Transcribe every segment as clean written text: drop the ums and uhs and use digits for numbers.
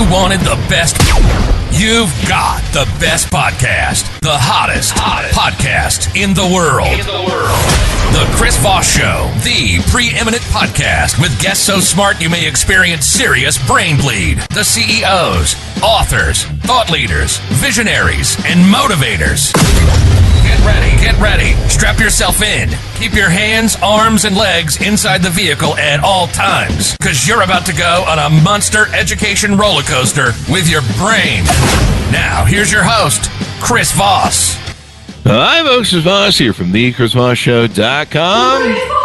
You wanted the best. You've got the best podcast. The hottest podcast in the world. The Chris Voss Show, the preeminent podcast with guests so smart you may experience serious brain bleed. The CEOs, authors, thought leaders, visionaries, and motivators. Get ready. Strap yourself in. Keep your hands, arms, and legs inside the vehicle at all times, because you're about to go on a monster education roller coaster with your brain. Now, here's your host, Chris Voss. Hi, folks. It's Voss here from thechrisvossshow.com.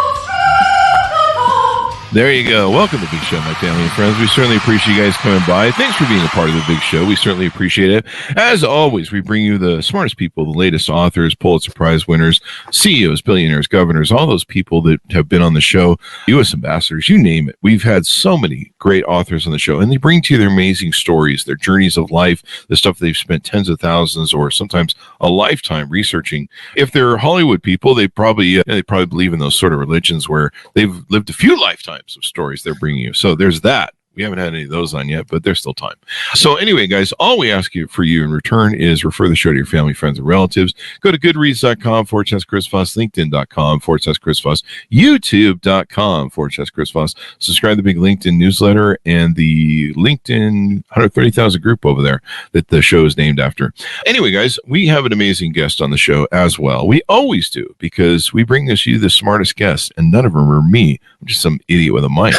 There you go. Welcome to the Big Show, my family and friends. We certainly appreciate you guys coming by. Thanks for being a part of the Big Show. We certainly appreciate it. As always, we bring you the smartest people, the latest authors, Pulitzer Prize winners, CEOs, billionaires, governors, all those people that have been on the show, U.S. ambassadors, you name it. We've had so many great authors on the show, and they bring to you their amazing stories, their journeys of life, the stuff they've spent tens of thousands or sometimes a lifetime researching. If they're Hollywood people, they probably believe in those sort of religions where they've lived a few lifetimes of stories they're bringing you. So there's that. We haven't had any of those on yet, but there's still time. So anyway, guys, all we ask you for you in return is refer the show to your family, friends, and relatives. Go to goodreads.com/Chris Voss, LinkedIn.com/Chris Voss, YouTube.com/Chris Voss. Subscribe to the big LinkedIn newsletter and the LinkedIn 130,000 group over there that the show is named after. Anyway, guys, we have an amazing guest on the show as well. We always do, because we bring you the smartest guests, and none of them are me. I'm just some idiot with a mic.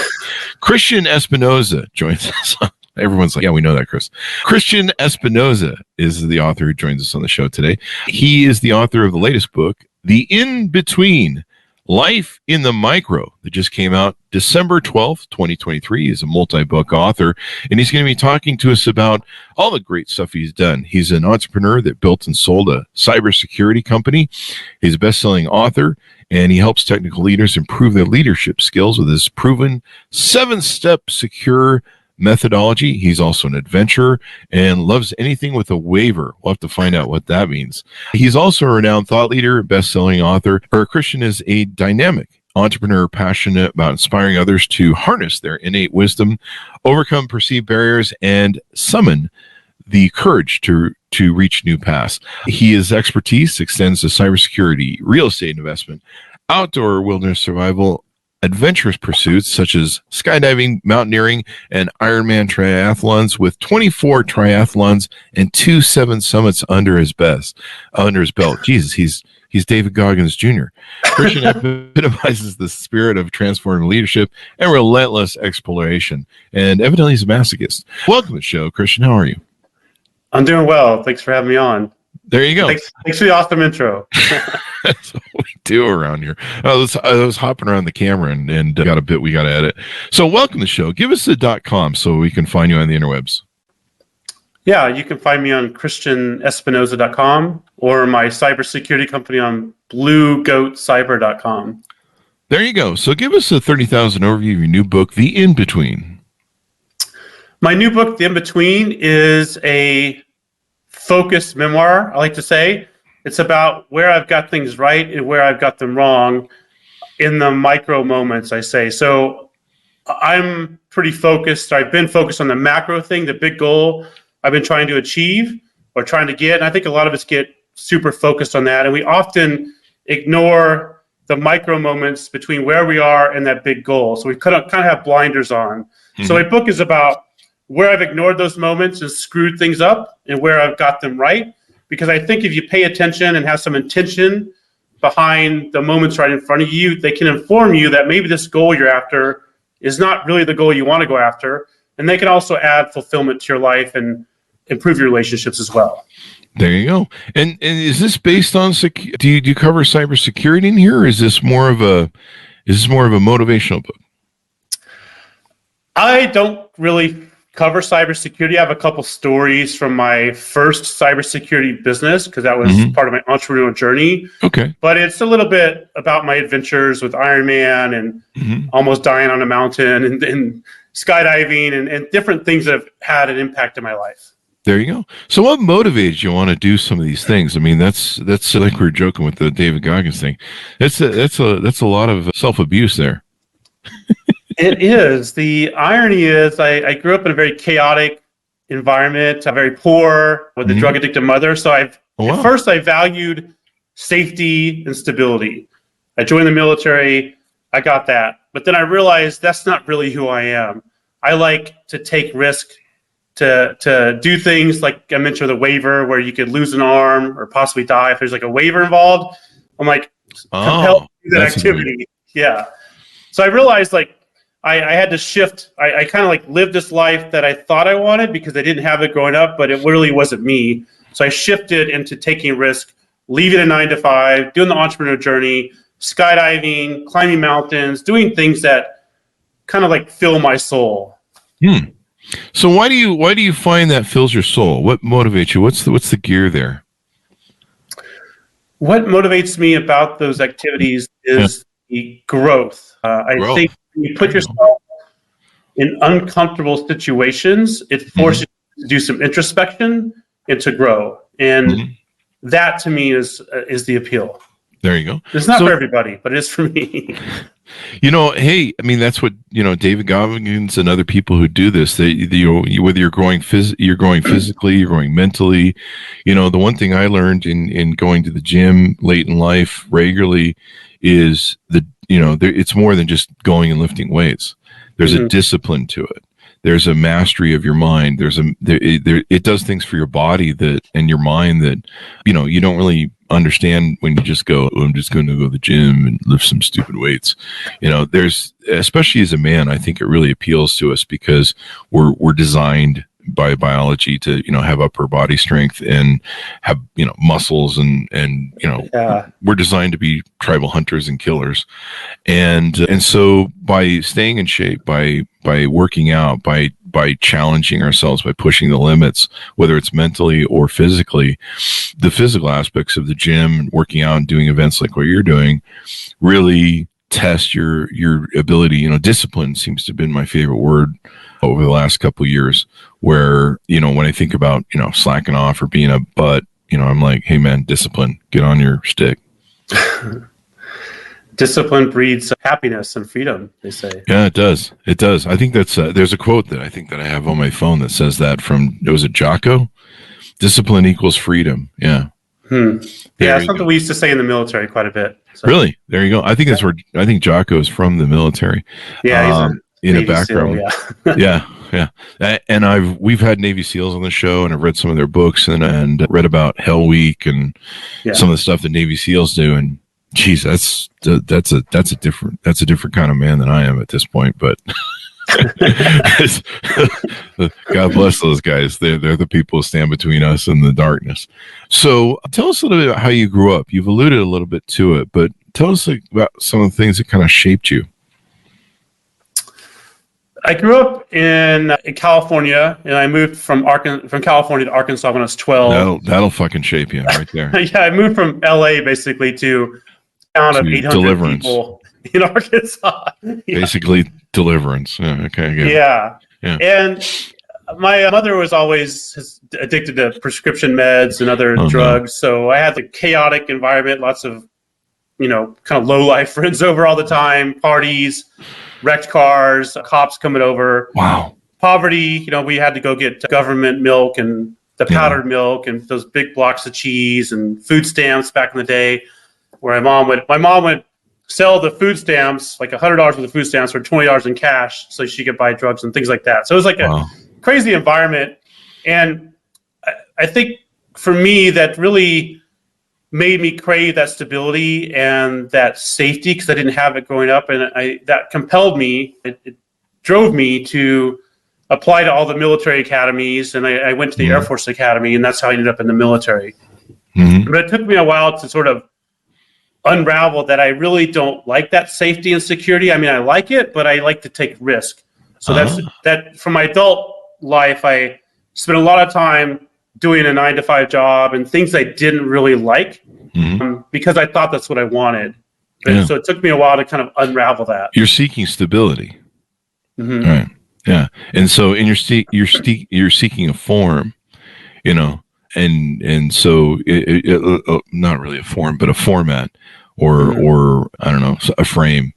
Christian Espinosa joins us. Everyone's like, yeah, we know that, Chris. Christian Espinosa is the author who joins us on the show today. He is the author of the latest book, The In-Between, Life in the Micro, that just came out December 12th, 2023. He's a multi-book author, and he's going to be talking to us about all the great stuff he's done. He's an entrepreneur that built and sold a cybersecurity company. He's a best-selling author, and he helps technical leaders improve their leadership skills with his proven 7-step secure methodology. He's also an adventurer and loves anything with a waiver. We'll have to find out what that means. He's also a renowned thought leader, best-selling author. Christian is a dynamic entrepreneur passionate about inspiring others to harness their innate wisdom, overcome perceived barriers, and summon the courage to reach new paths. His expertise extends to cybersecurity, real estate investment, outdoor wilderness survival, adventurous pursuits such as skydiving, mountaineering, and Ironman triathlons, with 24 triathlons and 2 7 summits under his belt. Jesus, he's David Goggins Jr. Christian epitomizes the spirit of transformative leadership and relentless exploration, and evidently he's a masochist. Welcome to the show, Christian. How are you? I'm doing well. Thanks for having me on. There you go. Thanks for the awesome intro. That's what we do around here. I was hopping around the camera and got a bit we got to edit. So welcome to the show. Give us the .com so we can find you on the interwebs. Yeah, you can find me on christianespinosa.com or my cybersecurity company on bluegoatcyber.com. There you go. So give us a 30,000 overview of your new book, The In-Between. My new book, The In-Between, is a focused memoir, I like to say. It's about where I've got things right and where I've got them wrong in the micro moments, I say. So I'm pretty focused. I've been focused on the macro thing, the big goal I've been trying to achieve or trying to get. And I think a lot of us get super focused on that. And we often ignore the micro moments between where we are and that big goal. So we kind of have blinders on. Mm-hmm. So my book is about where I've ignored those moments and screwed things up and where I've got them right. Because I think if you pay attention and have some intention behind the moments right in front of you, they can inform you that maybe this goal you're after is not really the goal you want to go after. And they can also add fulfillment to your life and improve your relationships as well. There you go. And is this based on do you cover cybersecurity in here, or is this more of a motivational book? I don't really cover cybersecurity. I have a couple stories from my first cybersecurity business because that was part of my entrepreneurial journey. Okay. But it's a little bit about my adventures with Ironman and almost dying on a mountain and skydiving and different things that have had an impact in my life. There you go. So what motivates you want to do some of these things? I mean, that's like we were joking with the David Goggins thing. That's a lot of self-abuse there. It is. The irony is I grew up in a very chaotic environment, very poor with a drug addicted mother. So at first I valued safety and stability. I joined the military. I got that. But then I realized that's not really who I am. I like to take risk, to do things like I mentioned the waiver where you could lose an arm or possibly die if there's like a waiver involved. I'm like compelled to do that activity. Yeah. So I realized like I had to shift. I kind of like lived this life that I thought I wanted because I didn't have it growing up, but it really wasn't me. So I shifted into taking risk, leaving a 9 to 5, doing the entrepreneur journey, skydiving, climbing mountains, doing things that kind of like fill my soul. So why do you find that fills your soul? What motivates you? What's the gear there? What motivates me about those activities is the growth. I think when you put yourself in uncomfortable situations, it forces you to do some introspection and to grow. And that to me is the appeal. There you go. It's not for everybody, but it is for me. Hey, I mean, that's what, David Goggins and other people who do this, whether you're growing physically, you're growing mentally. The one thing I learned in going to the gym late in life regularly is it's more than just going and lifting weights. There's a discipline to it. There's a mastery of your mind. It does things for your body and your mind that, you don't really understand when you just go, I'm just going to go to the gym and lift some stupid weights. There's, especially as a man, I think it really appeals to us because we're designed by biology to, have upper body strength and have, muscles and we're designed to be tribal hunters and killers. And so by staying in shape, by working out, by challenging ourselves, by pushing the limits, whether it's mentally or physically, the physical aspects of the gym, working out and doing events like what you're doing really test your ability. Discipline seems to have been my favorite word over the last couple of years, where, when I think about, slacking off or being a butt, I'm like, hey man, discipline, get on your stick. Discipline breeds happiness and freedom, they say. Yeah, it does. It does. I think that's, there's a quote that I think that I have on my phone that says that was it Jocko? Discipline equals freedom. Yeah. Yeah, it's something we used to say in the military quite a bit. So. Really? There you go. I think that's where, I think Jocko is from the military. Yeah, he's in a background. SEAL, yeah. And we've had Navy SEALs on the show, and I've read some of their books and read about Hell Week and some of the stuff that Navy SEAls do. And geez, that's a different kind of man than I am at this point. But God bless those guys. They're the people who stand between us and the darkness. So tell us a little bit about how you grew up. You've alluded a little bit to it, but tell us about some of the things that kind of shaped you. I grew up in California, and I moved from California to Arkansas when I was 12. That'll fucking shape you right there. Yeah, I moved from LA basically to a town of 800 people in Arkansas. Basically deliverance. Yeah, okay. Yeah. And my mother was always addicted to prescription meds and other drugs. So I had a chaotic environment, lots of, kind of low life friends over all the time, parties, wrecked cars, cops coming over. Wow. Poverty, we had to go get government milk and the powdered milk and those big blocks of cheese and food stamps back in the day, where my mom would sell the food stamps, like $100 worth of food stamps for $20 in cash so she could buy drugs and things like that. So it was like a crazy environment. And I think for me, that really made me crave that stability and that safety because I didn't have it growing up. And that compelled me, it drove me to apply to all the military academies. And I went to the Air Force Academy, and that's how I ended up in the military. But it took me a while to sort of unravel that I really don't like that safety and security. I mean, I like it, but I like to take risk. So that for my adult life, I spent a lot of time doing a 9-to-5 job and things I didn't really like because I thought that's what I wanted. So it took me a while to kind of unravel that. You're seeking stability. Right. Yeah. And so you're seeking a form, and so it not really a form, but a format or I don't know, a frame.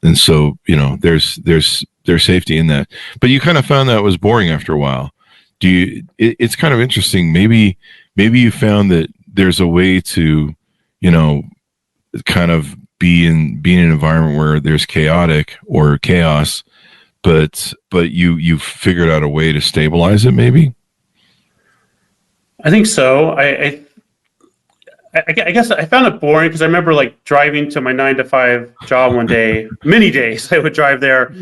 And so, there's safety in that, but you kind of found that was boring after a while. It's kind of interesting. Maybe you found that there's a way to, kind of be in an environment where there's chaotic or chaos, but you figured out a way to stabilize it. Maybe. I think so. I guess I found it boring because I remember like driving to my 9 to 5 job one day, many days I would drive there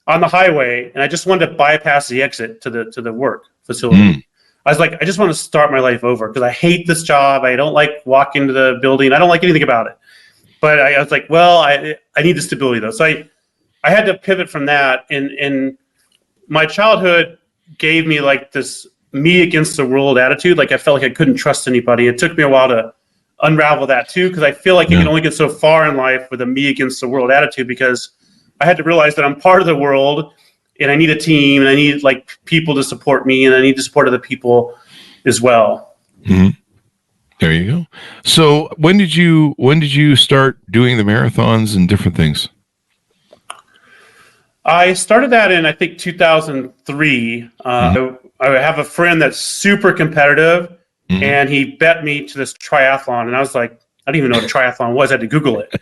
on the highway, and I just wanted to bypass the exit to the work facility. I was like, I just want to start my life over because I hate this job. I don't like walking to the building. I don't like anything about it. But I was like, well, I need the stability though. So I had to pivot from that. And my childhood gave me like this me against the world attitude. Like I felt like I couldn't trust anybody. It took me a while to unravel that too, because I feel like you can only get so far in life with a me against the world attitude, because I had to realize that I'm part of the world and I need a team and I need like people to support me and I need the support of the people as well. Mm-hmm. There you go. So when did you start doing the marathons and different things? I started that in, I think, 2003. I have a friend that's super competitive, and he bet me to this triathlon. And I was like, I didn't even know what a triathlon was. I had to Google it.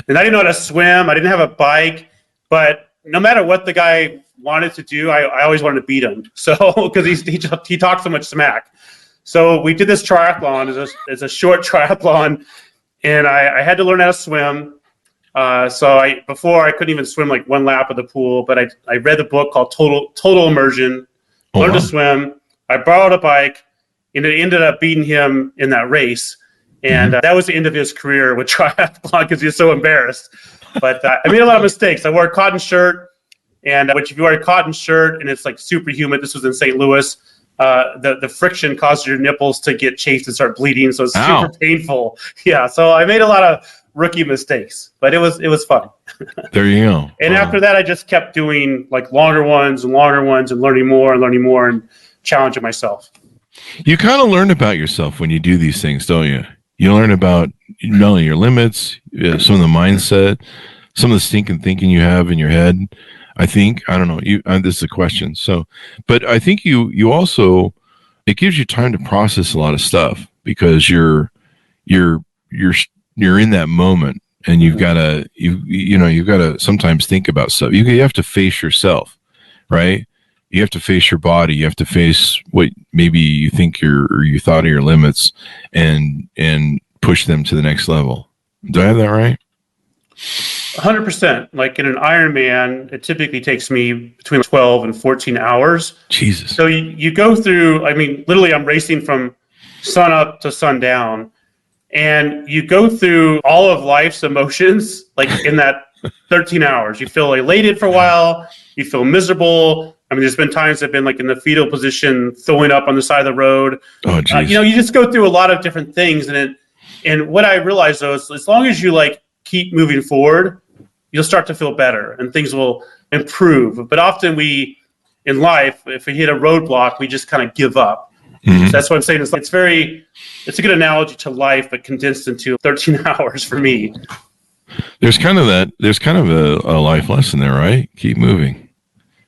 And I didn't know how to swim. I didn't have a bike. But no matter what the guy wanted to do, I always wanted to beat him. So because he talked so much smack. So we did this triathlon as a short triathlon, and I had to learn how to swim. Before I couldn't even swim like one lap of the pool, but I read the book called Total Immersion, learned to swim. I borrowed a bike, and it ended up beating him in that race. And that was the end of his career with triathlon because he was so embarrassed. But I made a lot of mistakes. I wore a cotton shirt, which if you wear a cotton shirt and it's like super humid, this was in St. Louis, the friction causes your nipples to get chafed and start bleeding. So it's super painful. Yeah. So I made a lot of rookie mistakes, but it was fun. There you go. And after that, I just kept doing like longer ones and learning more and challenging myself. You kind of learn about yourself when you do these things, don't you? You learn about not only your limits, some of the mindset, some of the stinking thinking you have in your head. I think, I don't know, this is a question. So, but I think you also, it gives you time to process a lot of stuff because you're in that moment, and you've got to sometimes think about stuff. You have to face yourself, right? You have to face your body. You have to face what maybe you think you thought are your limits, and push them to the next level. Do I have that right? 100%. Like in an Ironman, it typically takes me between 12 and 14 hours. Jesus. So you go through, I mean, literally I'm racing from sun up to sundown, and you go through all of life's emotions, like in that 13 hours. You feel elated for a while. You feel miserable. I mean, there's been times I've been like in the fetal position, throwing up on the side of the road. Oh, geez. You just go through a lot of different things. And what I realized though is as long as you like keep moving forward, you'll start to feel better and things will improve. But often in life, if we hit a roadblock, we just kind of give up. So that's what I'm saying. It's a good analogy to life, but condensed into 13 hours for me. There's kind of a life lesson there, right? Keep moving.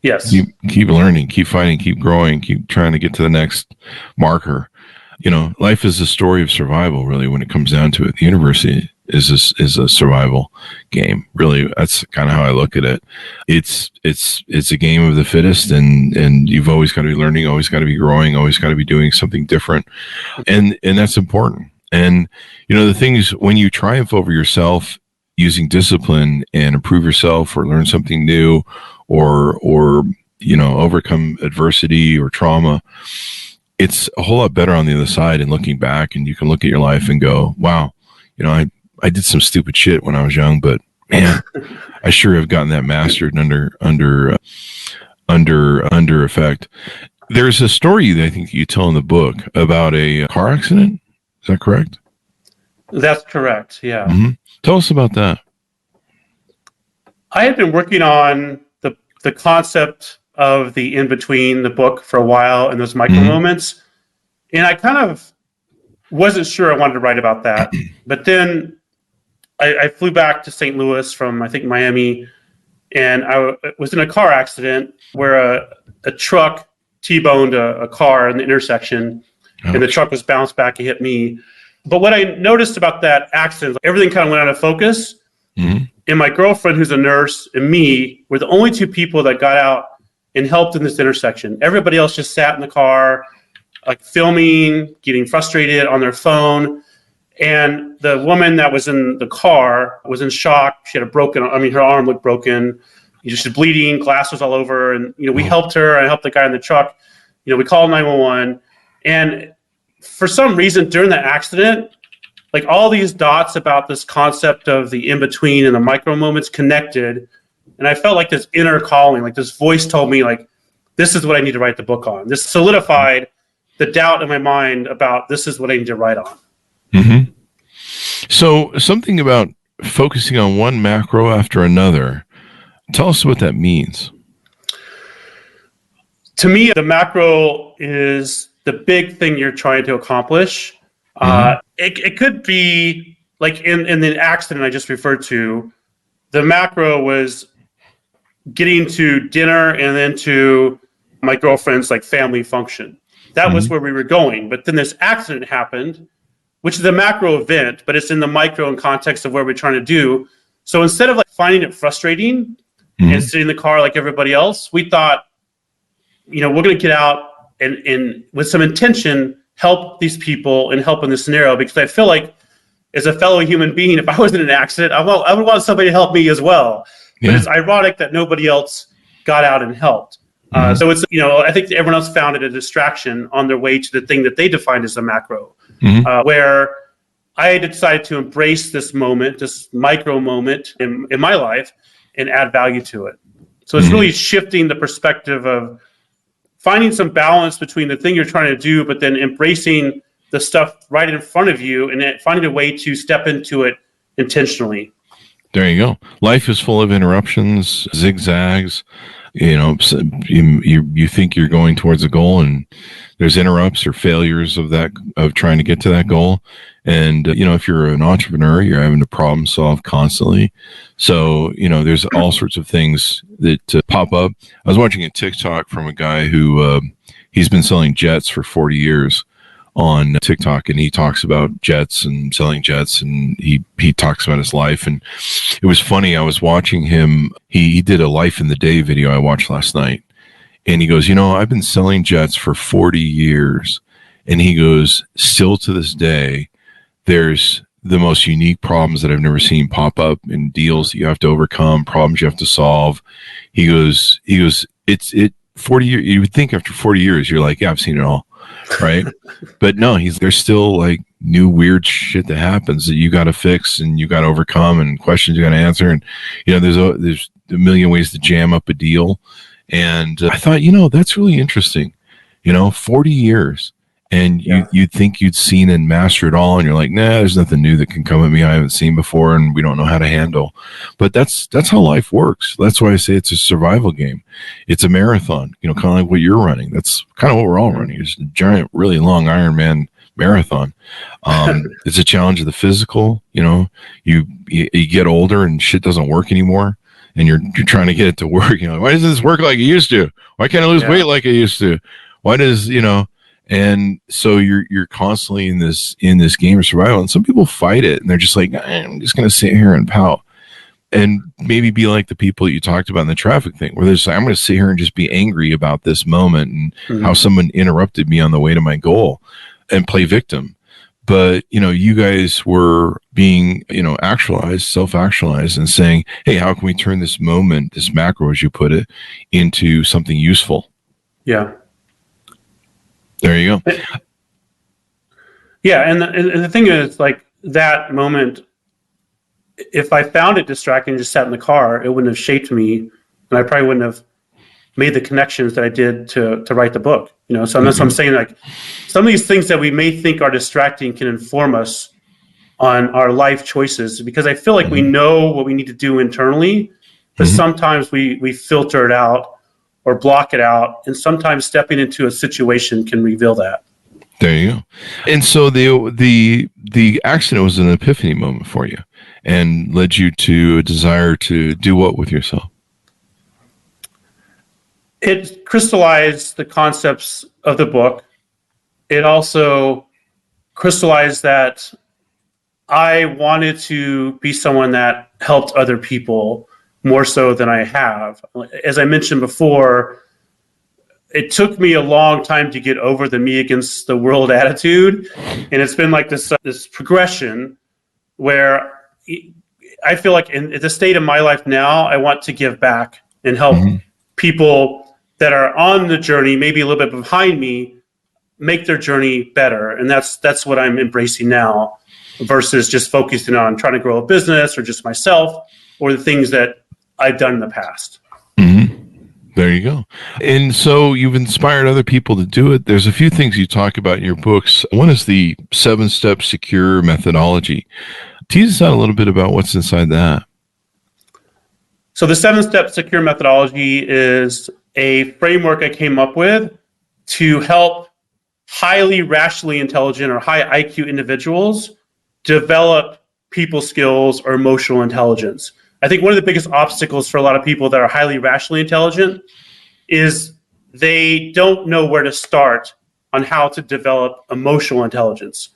Yes. Keep learning, keep fighting, keep growing, keep trying to get to the next marker. Life is a story of survival, really, when it comes down to it. The universe is a survival game. Really, that's kind of how I look at it. It's a game of the fittest, and you've always got to be learning, always got to be growing, always got to be doing something different, and that's important. And the thing is, when you triumph over yourself using discipline and improve yourself, or learn something new, or overcome adversity or trauma, it's a whole lot better on the other side. And looking back, and you can look at your life and go, wow, I did some stupid shit when I was young, but man, I sure have gotten that mastered under effect. There's a story that I think you tell in the book about a car accident. Is that correct? That's correct. Yeah. Mm-hmm. Tell us about that. I had been working on the concept of the in-between, the book, for a while, and those micro moments. And I kind of wasn't sure I wanted to write about that. But then I flew back to St. Louis from, I think, Miami, and I was in a car accident where a truck T-boned a car in the intersection, and the truck was bounced back and hit me. But what I noticed about that accident, everything kind of went out of focus. Mm-hmm. And my girlfriend, who's a nurse, and me were the only two people that got out and helped in this intersection. Everybody else just sat in the car, like filming, getting frustrated on their phone. And the woman that was in the car was in shock. She had her arm looked broken. She was bleeding, glass was all over. And, we helped her. I helped the guy in the truck. We called 911. And for some reason during that accident, like all these dots about this concept of the in-between and the micro moments connected. And I felt like this inner calling, like this voice told me, like, this is what I need to write the book on. This solidified the doubt in my mind about this is what I need to write on. Mm-hmm. So something about focusing on one macro after another. Tell us what that means. To me, the macro is the big thing you're trying to accomplish. Mm-hmm. It could be like in the accident I just referred to, the macro was getting to dinner and then to my girlfriend's like family function. That was where we were going. But then this accident happened, which is a macro event, but it's in the micro in context of where we're trying to do. So instead of like finding it frustrating and sitting in the car like everybody else, we thought, we're going to get out and with some intention, help these people and help in this scenario, because I feel like as a fellow human being, if I was in an accident, I would want somebody to help me as well. Yeah. But it's ironic that nobody else got out and helped. So it's, I think everyone else found it a distraction on their way to the thing that they defined as a macro, where I decided to embrace this moment, this micro moment in my life and add value to it. So it's really shifting the perspective of finding some balance between the thing you're trying to do, but then embracing the stuff right in front of you and finding a way to step into it intentionally. There you go. Life is full of interruptions, zigzags. You think you're going towards a goal, and there's interrupts or failures of trying to get to that goal. And if you're an entrepreneur, you're having to problem solve constantly. So there's all sorts of things that pop up. I was watching a TikTok from a guy who he's been selling jets for 40 years on TikTok, and he talks about jets and selling jets, and he talks about his life. And it was funny. I was watching him. He did a life in the day video I watched last night, and he goes, I've been selling jets for 40 years. And he goes, still to this day, there's the most unique problems that I've never seen pop up in deals that you have to overcome, problems you have to solve. He goes, it's 40 years. You would think after 40 years, you're like, yeah, I've seen it all. Right. But no, there's still like new weird shit that happens that you got to fix and you got to overcome and questions you got to answer. And, there's a million ways to jam up a deal. And I thought, that's really interesting, 40 years. And you'd think you'd seen and mastered it all, and you're like, nah, there's nothing new that can come at me I haven't seen before, and we don't know how to handle. But that's how life works. That's why I say it's a survival game. It's a marathon, kind of like what you're running. That's kind of what we're all running. It's a giant, really long Ironman marathon. It's a challenge of the physical. You get older and shit doesn't work anymore, and you're trying to get it to work. Why doesn't this work like it used to? Why can't I lose weight like I used to? Why does And so you're constantly in this game of survival, and some people fight it, and they're just like, I'm just going to sit here and pout, and maybe be like the people that you talked about in the traffic thing, where they're just like, I'm going to sit here and just be angry about this moment and how someone interrupted me on the way to my goal, and play victim. But you guys were being self-actualized, and saying, hey, how can we turn this moment, this macro, as you put it, into something useful? Yeah. There you go. Yeah, and the thing is, like, that moment, if I found it distracting and just sat in the car, it wouldn't have shaped me, and I probably wouldn't have made the connections that I did to write the book. So that's what I'm saying. Like, some of these things that we may think are distracting can inform us on our life choices, because I feel like we know what we need to do internally, but sometimes we filter it out or block it out, and sometimes stepping into a situation can reveal that. There you go. And so the accident was an epiphany moment for you, and led you to a desire to do what with yourself? It crystallized the concepts of the book. It also crystallized that I wanted to be someone that helped other people more so than I have. As I mentioned before, it took me a long time to get over the me against the world attitude. And it's been like this progression where I feel like in the state of my life now, I want to give back and help people that are on the journey, maybe a little bit behind me, make their journey better. And that's what I'm embracing now, versus just focusing on trying to grow a business or just myself or the things that I've done in the past. There you go. And so you've inspired other people to do it. There's a few things you talk about in your books. One is the 7-step secure methodology. Tease us out a little bit about what's inside that. So the 7-step secure methodology is a framework I came up with to help highly rationally intelligent or high IQ individuals develop people skills or emotional intelligence. I think one of the biggest obstacles for a lot of people that are highly rationally intelligent is they don't know where to start on how to develop emotional intelligence.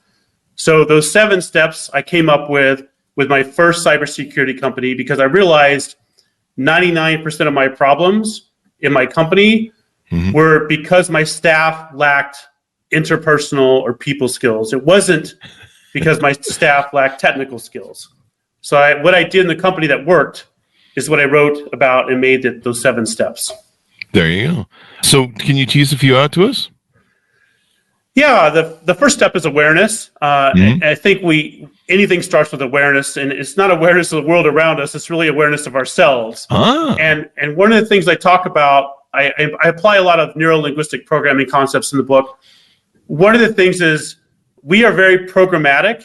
So those 7 steps I came up with my first cybersecurity company, because I realized 99% of my problems in my company were because my staff lacked interpersonal or people skills. It wasn't because my staff lacked technical skills. So what I did in the company that worked is what I wrote about and made those 7 steps. There you go. So can you tease a few out to us? Yeah, the first step is awareness. I think anything starts with awareness, and it's not awareness of the world around us. It's really awareness of ourselves. And one of the things I talk about, I apply a lot of neuro-linguistic programming concepts in the book. One of the things is we are very programmatic.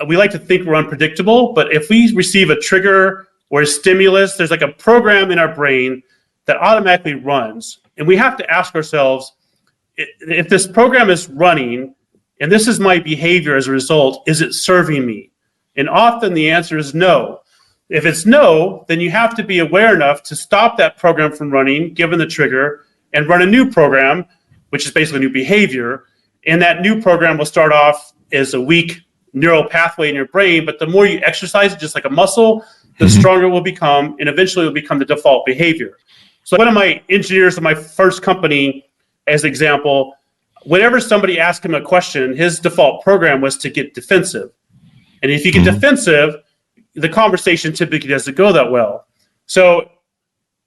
We like to think we're unpredictable, but if we receive a trigger or a stimulus, there's like a program in our brain that automatically runs. And we have to ask ourselves, if this program is running and this is my behavior as a result, is it serving me? And often the answer is no. If it's no, then you have to be aware enough to stop that program from running, given the trigger, and run a new program, which is basically new behavior. And that new program will start off as a weak neural pathway in your brain, but the more you exercise it, just like a muscle, the stronger it will become, and eventually it will become the default behavior. So one of my engineers of my first company, as an example, whenever somebody asked him a question, his default program was to get defensive. And if you get defensive, the conversation typically doesn't go that well. So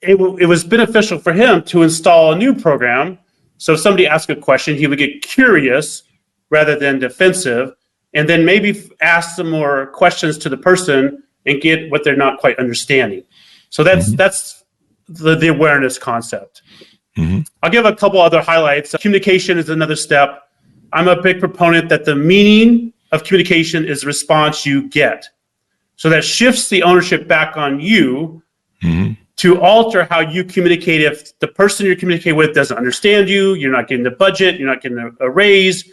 it was beneficial for him to install a new program. So if somebody asked a question, he would get curious rather than defensive, and then maybe ask some more questions to the person and get what they're not quite understanding. So that's the awareness concept. I'll give a couple other highlights. Communication is another step. I'm a big proponent that the meaning of communication is the response you get. So that shifts the ownership back on you to alter how you communicate. If the person you're communicating with doesn't understand you, you're not getting the budget, you're not getting a raise,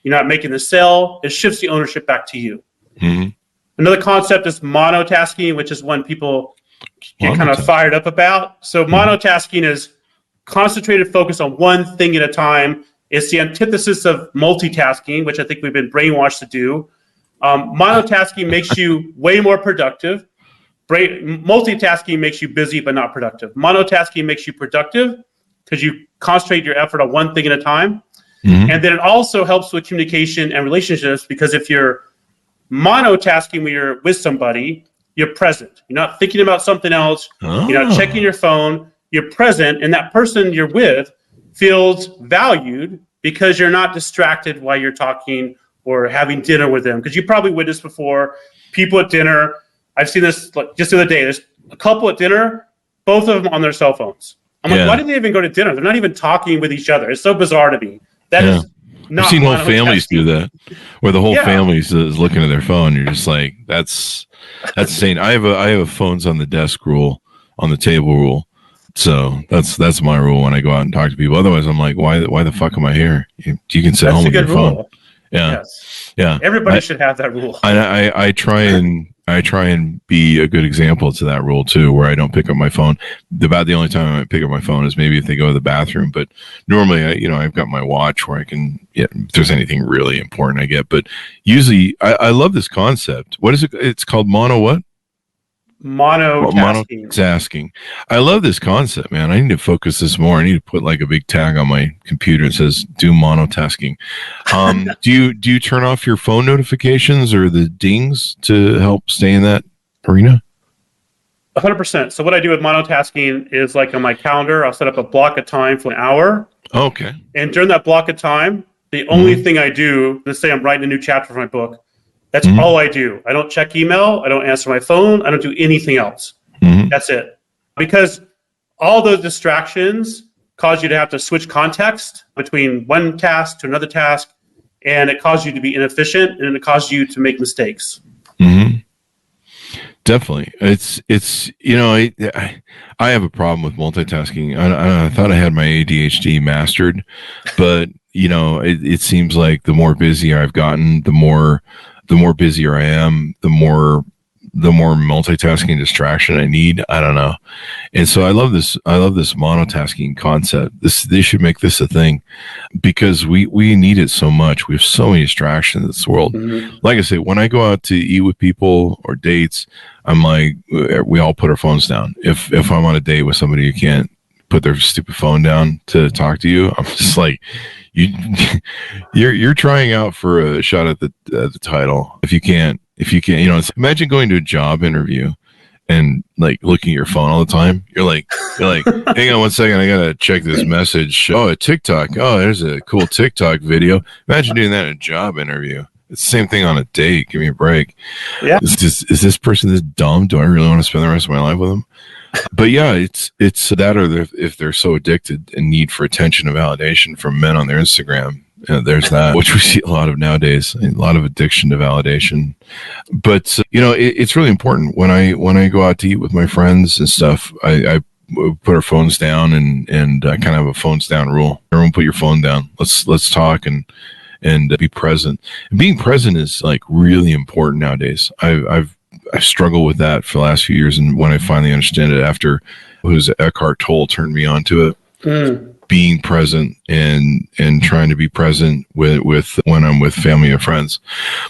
you're not making the sale, it shifts the ownership back to you. Another concept is monotasking, which is one people get kind of fired up about. So monotasking is concentrated focus on one thing at a time. It's the antithesis of multitasking, which I think we've been brainwashed to do. Monotasking makes you way more productive. Multitasking makes you busy but not productive. Monotasking makes you productive because you concentrate your effort on one thing at a time. And then it also helps with communication and relationships, because if you're monotasking when you're with somebody, you're present. You're not thinking about something else. You're not checking your phone. You're present, and that person you're with feels valued because you're not distracted while you're talking or having dinner with them. Because you probably witnessed before, people at dinner, I've seen this just the other day, there's a couple at dinner, both of them on their cell phones. I'm like, why did they even go to dinner? They're not even talking with each other. It's so bizarre to me. That is not. I've seen whole families do that, where the whole family is looking at their phone. You're just like, that's insane. I have a phones on the desk rule, on the table rule. So that's my rule when I go out and talk to people. Otherwise, I'm like, why the fuck am I here? You can sit home with your phone. Yeah, yes. Everybody should have that rule. I try and I try and be a good example to that rule too, where I don't pick up my phone. About the only time I might pick up my phone is maybe if they go to the bathroom. But normally, I've got my watch where I can, if there's anything really important, I get. But usually, I love this concept. What is it? It's called mono what? Monotasking. Monotasking. I love this concept, man. I need to focus this more. I need to put like a big tag on my computer that says "do monotasking." Do you turn off your phone notifications or the dings to help stay in that arena? 100%. So what I do with monotasking is like on my calendar, I'll set up a block of time for an hour. Okay. And during that block of time, the only thing I do, let's say I'm writing a new chapter for my book, that's all I do. I don't check email. I don't answer my phone. I don't do anything else. That's it. Because all those distractions cause you to have to switch context between one task to another task, and it causes you to be inefficient, and it causes you to make mistakes. Definitely. It's I have a problem with multitasking. I thought I had my ADHD mastered, but it seems like the more busier I've gotten, the more busier I am, the more multitasking distraction I need. I don't know. And so I love this monotasking concept. They should make this a thing because we need it so much. We have so many distractions in this world. Like I say, when I go out to eat with people or dates, I'm like, we all put our phones down. If I'm on a date with somebody who can't put their stupid phone down to talk to you, I'm just like, you're trying out for a shot at the title. If you can't, imagine going to a job interview and like looking at your phone all the time. You're like, hang on one second, I gotta check this message. Oh, a TikTok. Oh, there's a cool TikTok video. Imagine doing that in a job interview. It's the same thing on a date. Give me a break. Yeah. Is this person this dumb? Do I really want to spend the rest of my life with them? But yeah, it's that, or if they're so addicted and need for attention and validation from men on their Instagram. There's that, which we see a lot of nowadays, a lot of addiction to validation. But it's really important when I go out to eat with my friends and stuff. I put our phones down and kind of have a phones down rule. Everyone, put your phone down. Let's talk and be present. And being present is like really important nowadays. I've struggled with that for the last few years, and when I finally understand it, after Eckhart Tolle turned me on to it. Being present and trying to be present with when I'm with family and friends,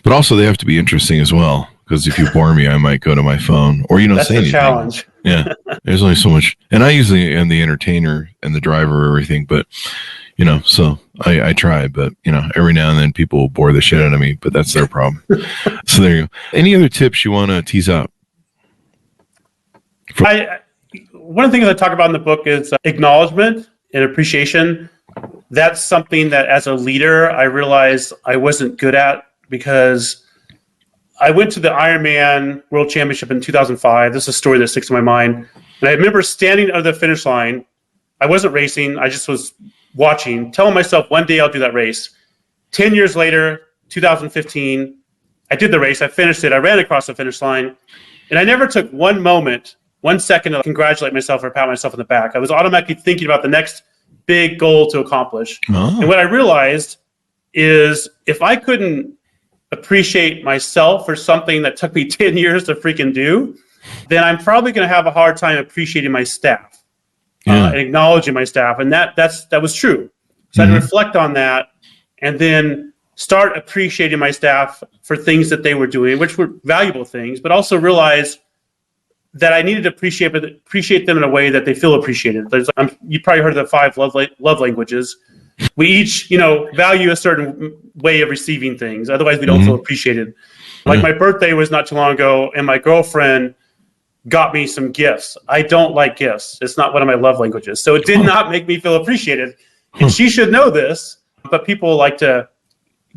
but also they have to be interesting as well. Because if you bore me, I might go to my phone or that's say anything. Challenge. Yeah, there's only so much, and I usually am the entertainer and the driver or everything. But so I try, but every now and then people will bore the shit out of me. But that's their problem. So there you go. Any other tips you want to tease out? One of the things I talk about in the book is acknowledgement and appreciation. That's something that as a leader, I realized I wasn't good at, because I went to the Ironman World Championship in 2005. This is a story that sticks in my mind. And I remember standing under the finish line. I wasn't racing. I just was watching, telling myself one day I'll do that race. 10 years later, 2015, I did the race. I finished it. I ran across the finish line. And I never took one second to congratulate myself or pat myself on the back. I was automatically thinking about the next big goal to accomplish. Oh. And what I realized is if I couldn't appreciate myself for something that took me 10 years to freaking do, then I'm probably going to have a hard time appreciating my staff and acknowledging my staff. And that was true. So I had to reflect on that and then start appreciating my staff for things that they were doing, which were valuable things, but also realize that I needed to appreciate them in a way that they feel appreciated. You probably heard of the 5 love languages. We each, value a certain way of receiving things. Otherwise, we don't feel appreciated. Like my birthday was not too long ago, and my girlfriend got me some gifts. I don't like gifts. It's not one of my love languages. So it did not make me feel appreciated. And she should know this, but people like to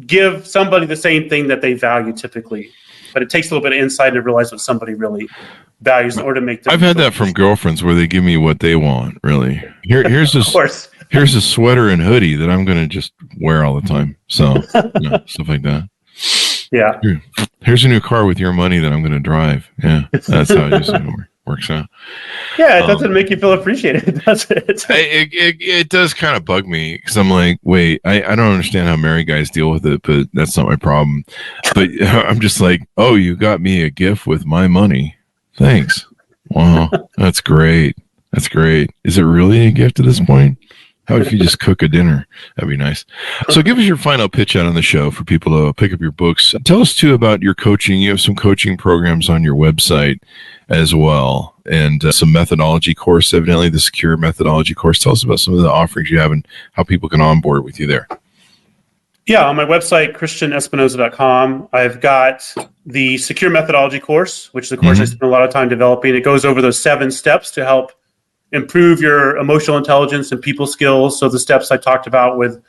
give somebody the same thing that they value typically. But it takes a little bit of insight to realize what somebody really values in order to make them. I've had that from girlfriends where they give me what they want, really. Here's a sweater and hoodie that I'm going to just wear all the time. So, stuff like that. Yeah. Here's a new car with your money that I'm going to drive. Yeah, that's how it usually works out. Yeah, it doesn't make you feel appreciated, does it? It does kind of bug me because I'm like, wait, I don't understand how married guys deal with it, but that's not my problem. But I'm just like, oh, you got me a gift with my money. Thanks. Wow, that's great. That's great. Is it really a gift at this point? How if you just cook a dinner? That'd be nice. So give us your final pitch out on the show for people to pick up your books. Tell us, too, about your coaching. You have some coaching programs on your website as well, and some methodology course, evidently the secure methodology course. Tell us about some of the offerings you have and how people can onboard with you there. Yeah, on my website, christianespinosa.com, I've got the secure methodology course, which is the course I spent a lot of time developing. It goes over those 7 steps to help improve your emotional intelligence and people skills. So the steps I talked about with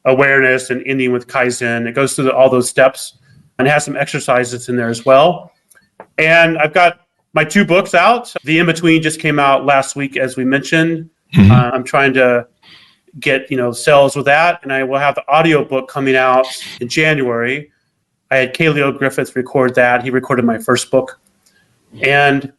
awareness and ending with Kaizen, it goes through all those steps and has some exercises in there as well. And I've got my 2 books out. The In Between just came out last week, as we mentioned. I'm trying to get sales with that, and I will have the audio book coming out in January. I had Kaleo Griffith record that. He recorded my first book. And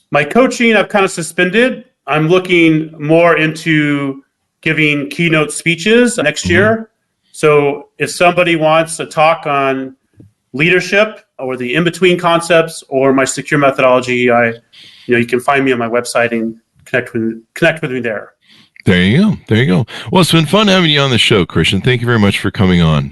my coaching I've kind of suspended. I'm looking more into giving keynote speeches next year. So if somebody wants a talk on leadership or the in-between concepts or my secure methodology, you can find me on my website and connect with me there. There you go. Well, it's been fun having you on the show, Christian. Thank you very much for coming on.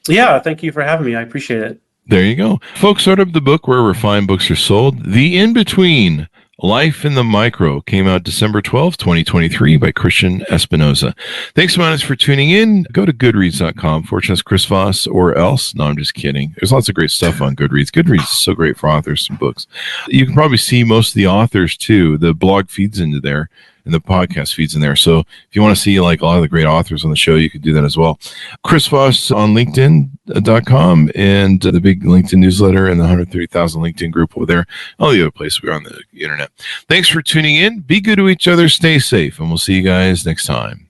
Yeah, thank you for having me. I appreciate it. There you go. Folks, order the book wherever fine books are sold. The In Between, Life in the Micro, came out December 12th, 2023 by Christian Espinosa. Thanks so much for tuning in. Go to goodreads.com/Chris Voss or else. No, I'm just kidding. There's lots of great stuff on Goodreads. Goodreads is so great for authors and books. You can probably see most of the authors too. The blog feeds into there and the podcast feeds in there. So if you want to see like a lot of the great authors on the show, you could do that as well. Chris Voss on LinkedIn.com and the big LinkedIn newsletter and the 130,000 LinkedIn group over there. All the other places we're on the internet. Thanks for tuning in. Be good to each other. Stay safe. And we'll see you guys next time.